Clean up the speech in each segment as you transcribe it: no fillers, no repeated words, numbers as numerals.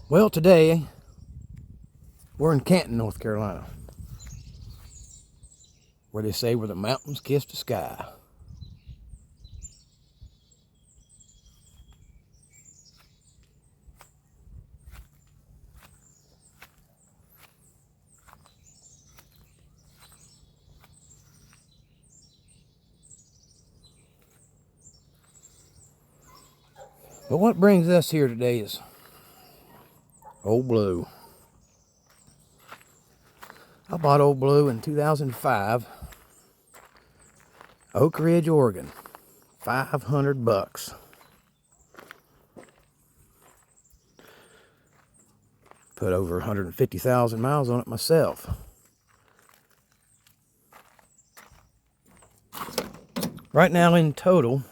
Well, today we're in Canton, North Carolina, where they say where the mountains kiss the sky. But what brings us here today is Old Blue. I bought Old Blue in 2005, Oak Ridge, Oregon, $500. Put over 150,000 miles on it myself. Right now in total,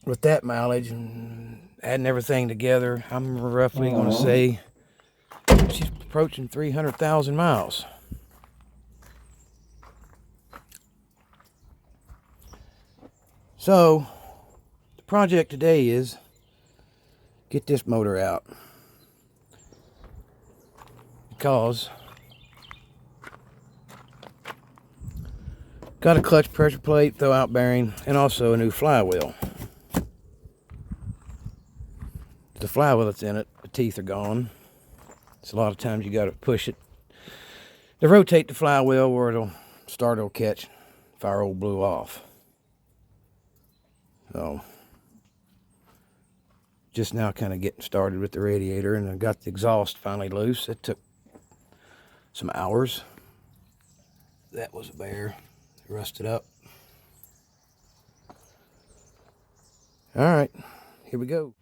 with that mileage and adding everything together, I'm roughly going to say she's approaching 300,000 miles. So, the project today is get this motor out, because got a clutch pressure plate, throwout bearing, and also a new flywheel. The flywheel that's in it, the teeth are gone. So a lot of times you got to push it to rotate the flywheel where it'll catch, fire Old Blue off. So just now kind of getting started with the radiator, and I got the exhaust finally loose. It took some hours. That was a bear. Rusted up. All right, here we go.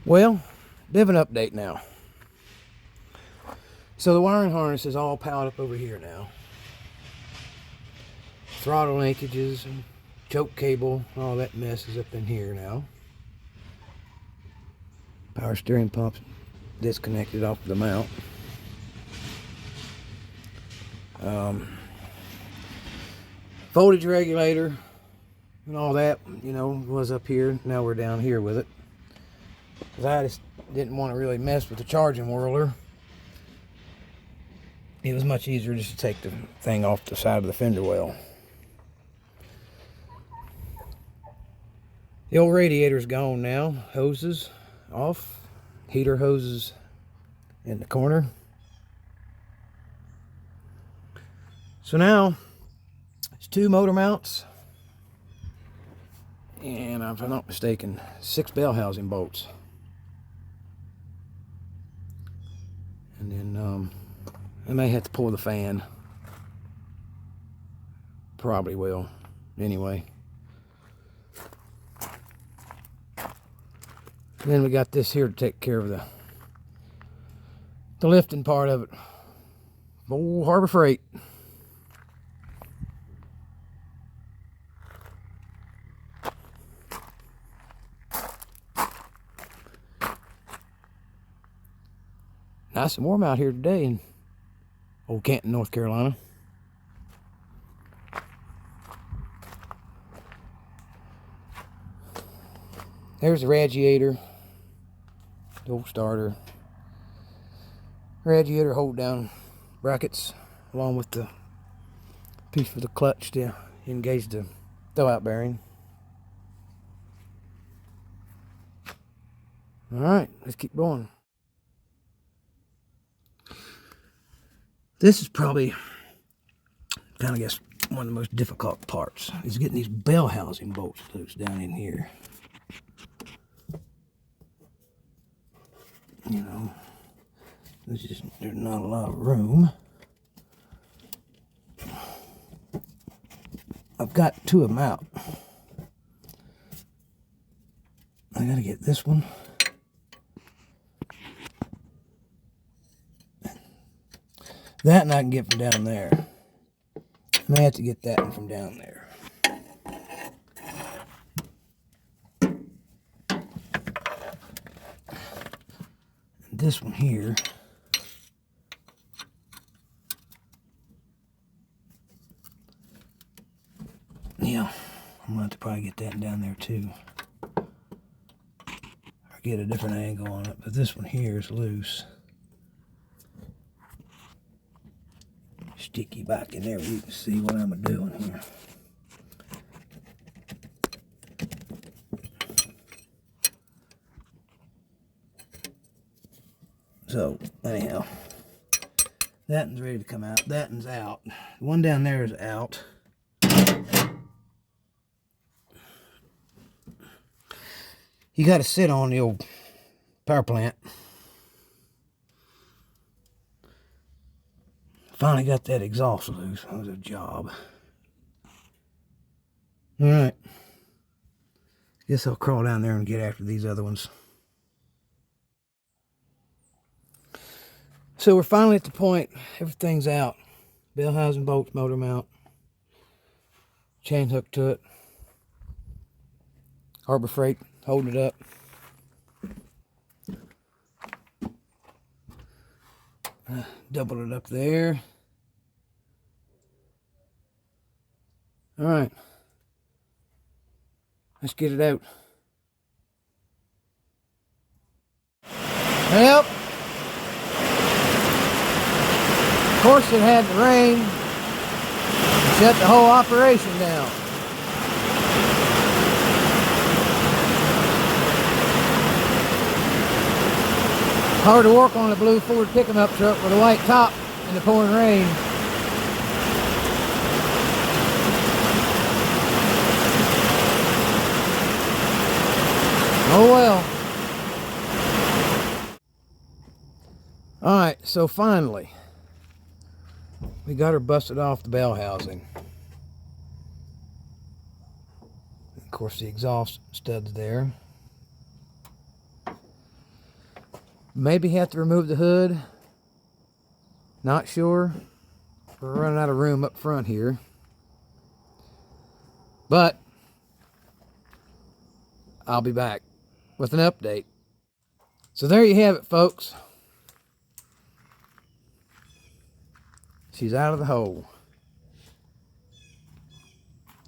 Well, bit of an update now. So the wiring harness is all piled up over here now. Throttle linkages and choke cable, all that mess is up in here now. Power steering pump disconnected off the mount. Voltage regulator and all that, was up here. Now we're down here with it, because I just didn't want to really mess with the charging whirler. It was much easier just to take the thing off the side of the fender well. The old radiator's gone now. Hoses off. Heater hoses in the corner. So now it's 2 motor mounts, and if I'm not mistaken, 6 bell housing bolts. And then I may have to pull the fan. Probably will. Anyway. And then we got this here to take care of the lifting part of it. Old Harbor Freight. Nice and warm out here today in old Canton, North Carolina. There's the radiator, the old starter. Radiator hold down brackets, along with the piece for the clutch to engage the throwout bearing. All right, let's keep going. This is probably, I guess, one of the most difficult parts, is getting these bell housing bolts loose down in here. There's not a lot of room. I've got 2 of them out. I gotta get this one. That and I can get from down there. I may have to get that one from down there. And this one here. Yeah, I'm going to have to probably get that down there too. get a different angle on it, but this one here is loose. Stick you back in there where you can see what I'm doing here. So, anyhow, that one's ready to come out. That one's out. The one down there is out. You got to sit on the old power plant. Finally got that exhaust loose. That was a job. Alright. Guess I'll crawl down there and get after these other ones. So we're finally at the point. Everything's out. Bell housing, bolts, motor mount. Chain hook to it. Harbor Freight holding it up. Double it up there. Alright. Let's get it out. Well, of course it had to rain. Shut the whole operation down. Hard to work on a blue Ford pickup truck with a white top in the pouring rain. Oh well. Alright, so finally, we got her busted off the bell housing. Of course, the exhaust stud's there. Maybe have to remove the hood. Not sure. We're running out of room up front here. But I'll be back with an update. So there you have it, folks. She's out of the hole.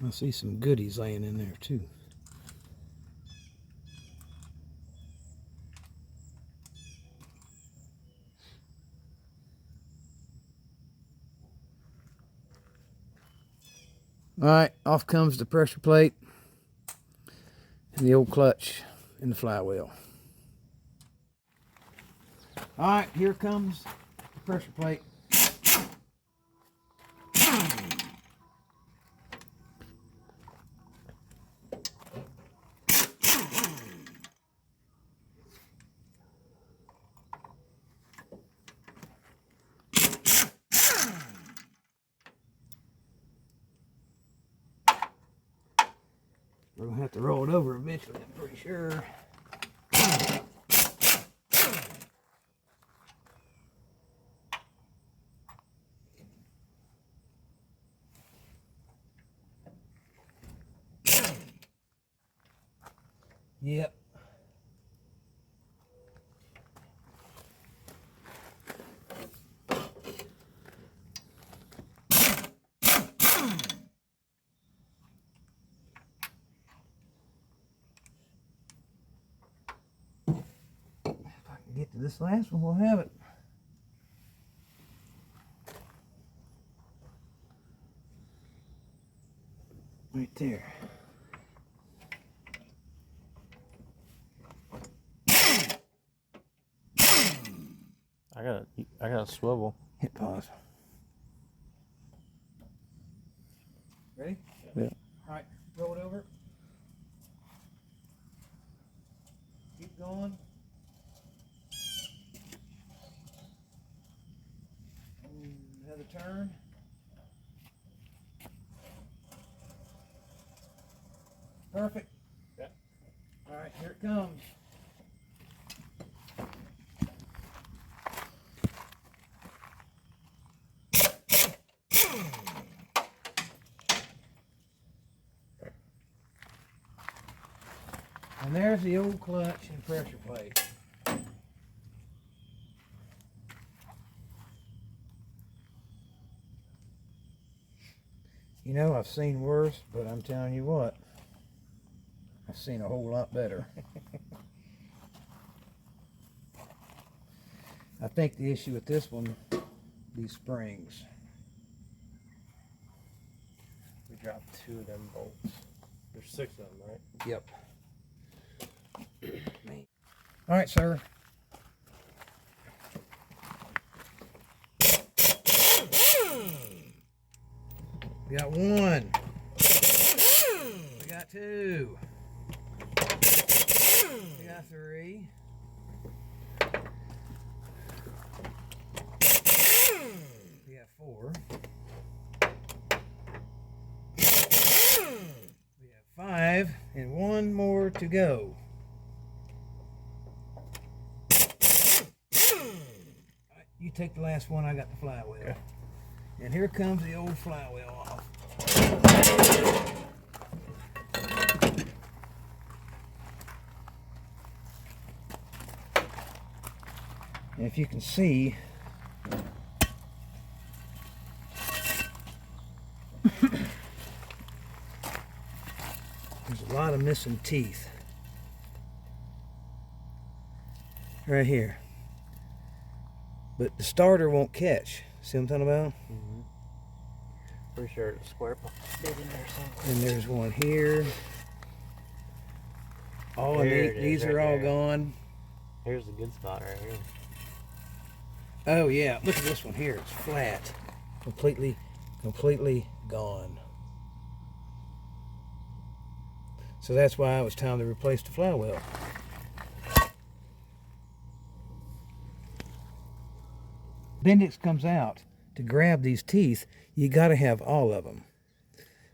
I see some goodies laying in there too. Alright, off comes the pressure plate and the old clutch and the flywheel. Alright, here comes the pressure plate. We're going to have to roll it over eventually, I'm pretty sure. Yep. Get to this last one, we'll have it. Right there. I got a swivel. Hit pause. Ready? Yeah. All right, roll it over. Keep going. Another turn. Perfect. Yeah. All right, here it comes. And there's the old clutch and pressure plate. You know, I've seen worse, but I'm telling you what, I've seen a whole lot better. I think the issue with this one, these springs. We dropped 2 of them bolts. There's 6 of them, right? Yep. All right, sir. We got 1. We got 2. We got 3. We got 4. We have 5, and 1 more to go. Alright, you take the last one, I got the flywheel. Okay. And here comes the old flywheel off. And if you can see, there's a lot of missing teeth right here, but the starter won't catch. See what I'm talking about? Mm-hmm. Pretty sure it's a square bit in there somewhere. And there's one here. Oh, and these are all gone. Here's the good spot right here. Oh yeah, look at this one here. It's flat, completely gone. So that's why it was time to replace the flywheel. Bendix comes out to grab these teeth. You got to have all of them.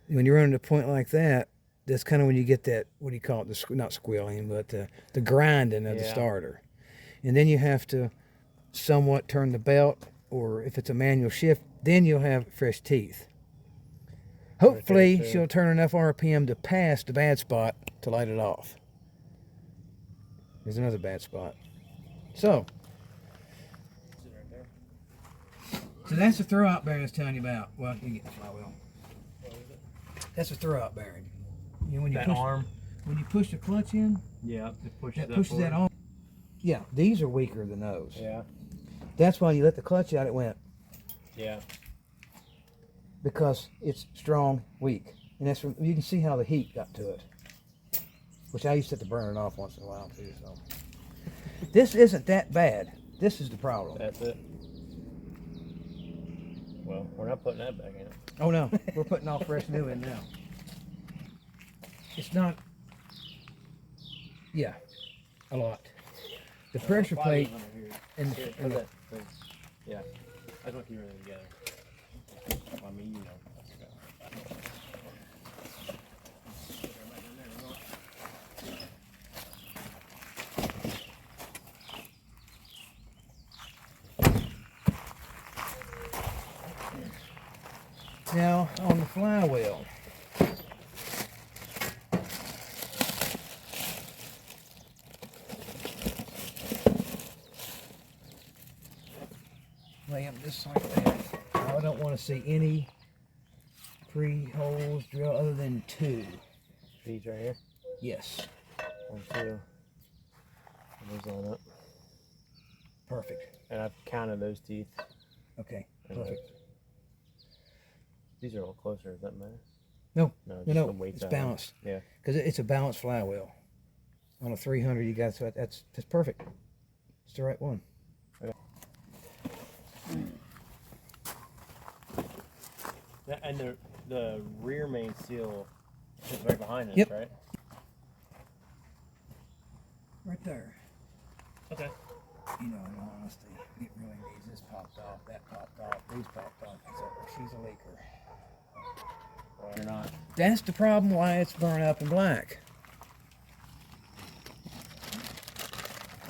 When you're running a point like that, that's kind of when you get that, what do you call it? Not squealing, but the grinding of the starter. And then you have to somewhat turn the belt, or if it's a manual shift, then you'll have fresh teeth. Hopefully she'll turn enough RPM to pass the bad spot to light it off. There's another bad spot. So that's the throw-out bearing I was telling you about. Well, you can get the flywheel. What is it? That's a throw-out bearing. You know, when you that push, arm? When you push the clutch in, yeah, it pushes that arm. Yeah, these are weaker than those. Yeah. That's why you let the clutch out, it went. Yeah. Because it's strong, weak. And that's from, you can see how the heat got to it. Which I used to have to burn it off once in a while too, so. This isn't that bad. This is the problem. That's it. Well, we're not putting that back in. Oh no, we're putting all fresh new in now. It's not, yeah, a lot. The pressure plate and the, yeah, I don't keep everything together. I mean, you know. Now on the flywheel, lay them just like that. Now, I don't want to see any pre-holes drilled other than 2. These right here? Yes. 1, 2. And those line up. Perfect. And I've counted those teeth. Okay, perfect. These are all closer, does that matter? No, no, it's balanced. Yeah. Because it's a balanced flywheel. On a 300, you got, so that's perfect. It's the right one. Okay. And the rear main seal is right behind us, right? Right there. Okay. You know, in all honesty, it really needs this popped off, that popped off, these popped off. So she's a leaker. Well, you're not. That's the problem why it's burned up and black.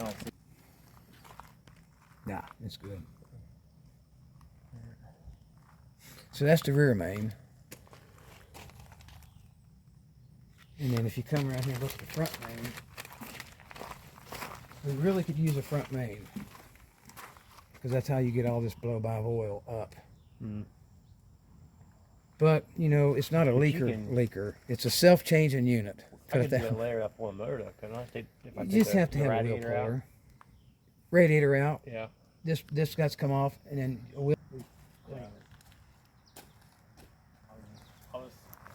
Oh, nah, it's good. So that's the rear main. And then if you come around here and look at the front main, we really could use a front main. Because that's how you get all this blow-by oil up. Mm. But, you know, it's not a leaker. It's a self-changing unit. I could do that layer up on the motor, couldn't I? You just have to have a wheel puller. Radiator out. Yeah. this gut's come off, and then we'll.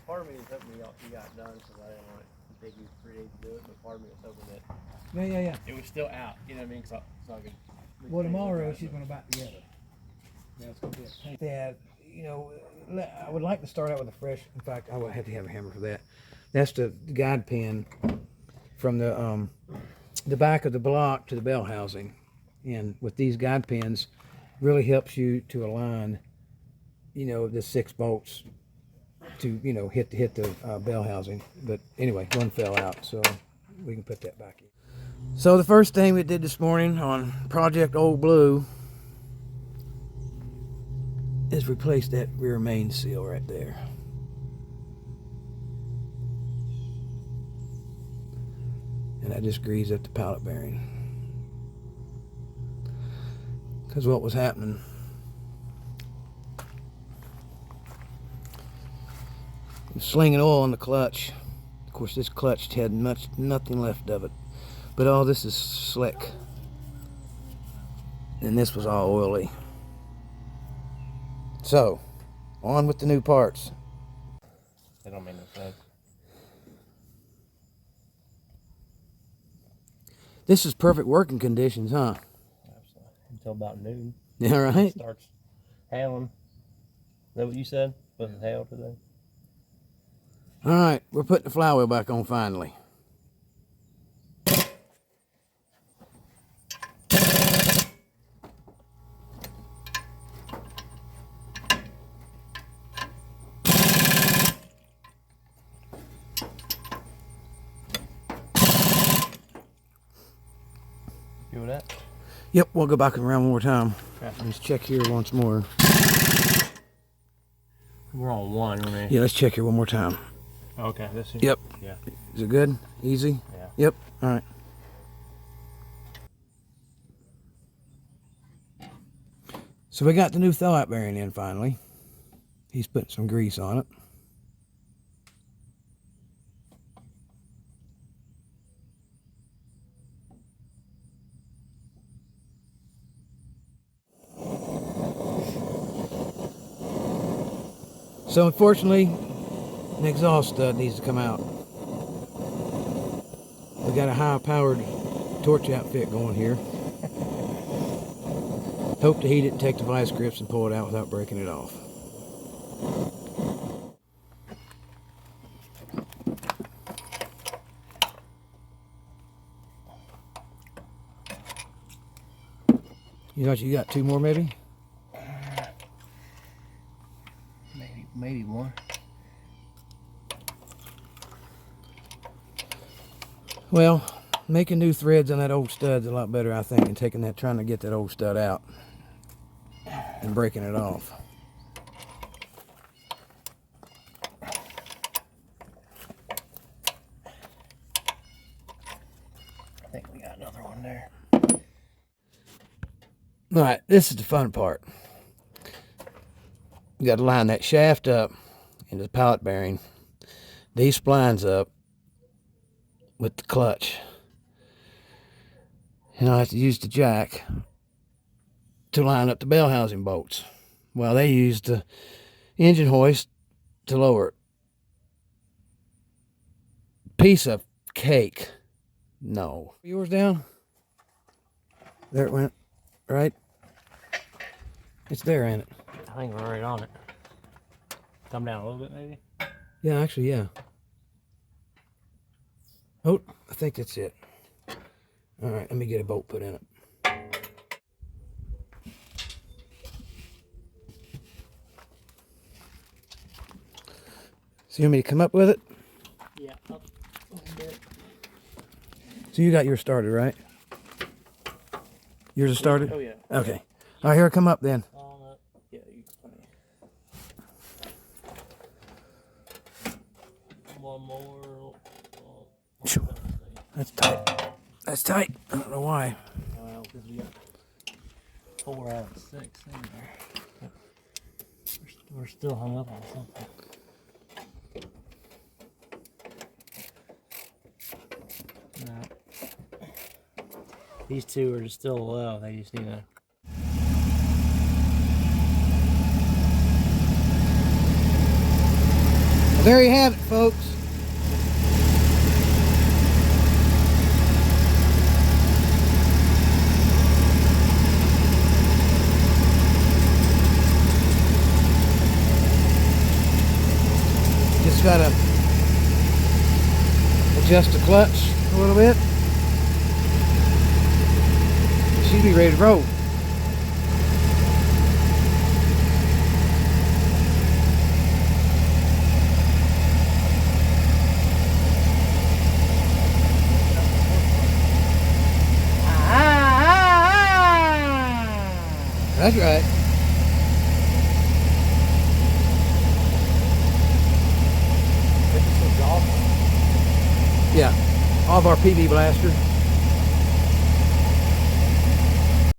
Part of me is hoping you got done because I didn't want to take you 3 days to do it, but part of me was hoping that Yeah. it was still out. You know what I mean? So I could. Well, tomorrow she's going to back together. Yeah, it's going to be a pain. That, you know, I would like to start out with a fresh. In fact, I would have to have a hammer for that. That's the guide pin from the back of the block to the bell housing, and with these guide pins, really helps you to align, you know, the 6 bolts to, you know, hit the bell housing. But anyway, one fell out, so we can put that back in. So the first thing we did this morning on Project Old Blue is replace that rear main seal right there. And I just greased up the pallet bearing. Because what was happening, slinging oil on the clutch. Of course, this clutch had nothing left of it, but all this is slick, and this was all oily. So, on with the new parts. That don't make no sense. This is perfect working conditions, huh? Absolutely. Until about noon. Yeah, right. It starts hailing. Is that what you said? Was it hail today? All right, we're putting the flywheel back on finally. You with that? Yep, we'll go back around one more time. Okay. Let's check here once more. We're on 1, right? Yeah, let's check here one more time. Okay, this is. Yep. Yeah. Is it good? Easy? Yeah. Yep. All right. So we got the new thaw-out bearing in finally. He's putting some grease on it. So unfortunately, an exhaust stud needs to come out. We got a high-powered torch outfit going here. Hope to heat it and take the vice grips and pull it out without breaking it off. You got 2 more maybe? Maybe one. Well, making new threads on that old stud's a lot better, I think, than trying to get that old stud out and breaking it off. I think we got another one there. All right, this is the fun part. You got to line that shaft up into the pallet bearing, these splines up with the clutch. And I have to use the jack to line up the bell housing bolts. Well, they use the engine hoist to lower it. Piece of cake. No. Yours down? There it went. Right? It's there, ain't it? I think we're right on it. Come down a little bit, maybe. Yeah, actually, yeah. Oh, I think that's it. All right, let me get a bolt put in it. So you want me to come up with it? Yeah, up a little bit. So you got yours started, right? Yours is started? Oh, yeah. Okay. All right, here, come up then. Yeah, you one more. That's tight. That's tight. I don't know why. Well, because we got 4 out of 6 in there. We're still hung up on something. No. These 2 are just still low. They just need to there you have it, folks. Just gotta adjust the clutch a little bit. She'll be ready to roll. That's right. Yeah, off our PB blaster.